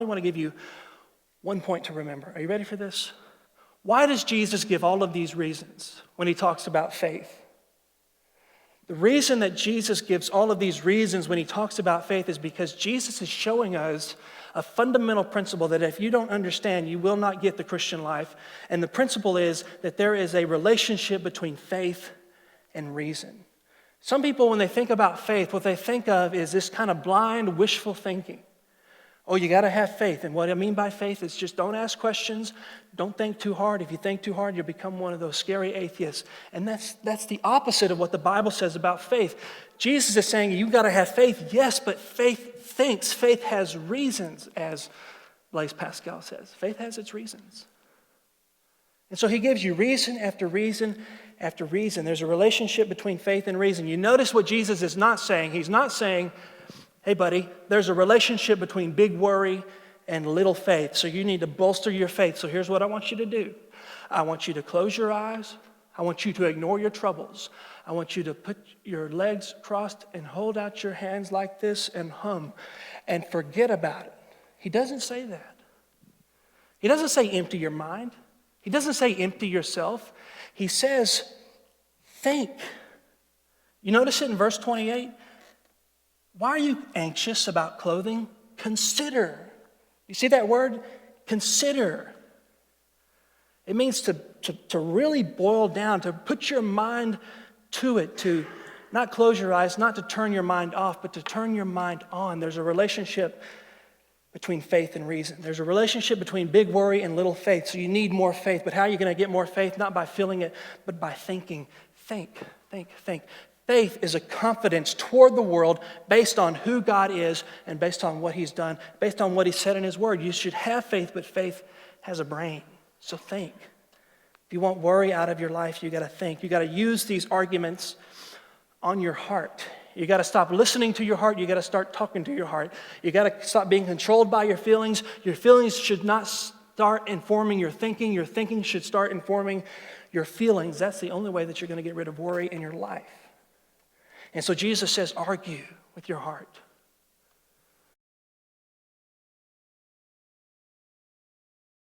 want to give you one point to remember. Are you ready for this? Why does Jesus give all of these reasons when he talks about faith? The reason that Jesus gives all of these reasons when he talks about faith is because Jesus is showing us a fundamental principle that if you don't understand, you will not get the Christian life. And the principle is that there is a relationship between faith and reason. Some people, when they think about faith, what they think of is this kind of blind, wishful thinking. Oh, you got to have faith. And what I mean by faith is just don't ask questions. Don't think too hard. If you think too hard, you'll become one of those scary atheists. And that's the opposite of what the Bible says about faith. Jesus is saying you got to have faith, yes, but faith thinks. Faith has reasons, as Blaise Pascal says. Faith has its reasons. And so he gives you reason after reason after reason. There's a relationship between faith and reason. You notice what Jesus is not saying. He's not saying, hey, buddy, there's a relationship between big worry and little faith, so you need to bolster your faith. So here's what I want you to do. I want you to close your eyes. I want you to ignore your troubles. I want you to put your legs crossed and hold out your hands like this and hum and forget about it. He doesn't say that. He doesn't say empty your mind. He doesn't say empty yourself. He says think. You notice it in verse 28? Why are you anxious about clothing? Consider. You see that word? Consider. It means to really boil down, to put your mind to it, to not close your eyes, not to turn your mind off, but to turn your mind on. There's a relationship between faith and reason. There's a relationship between big worry and little faith. So you need more faith. But how are you going to get more faith? Not by feeling it, but by thinking. Think. Faith is a confidence toward the world based on who God is and based on what he's done, based on what he said in his word. You should have faith, but faith has a brain. So think. If you want worry out of your life, you got to think. You got to use these arguments on your heart. You got to stop listening to your heart. You got to start talking to your heart. You got to stop being controlled by your feelings. Your feelings should not start informing your thinking. Your thinking should start informing your feelings. That's the only way that you're going to get rid of worry in your life. And so Jesus says, argue with your heart.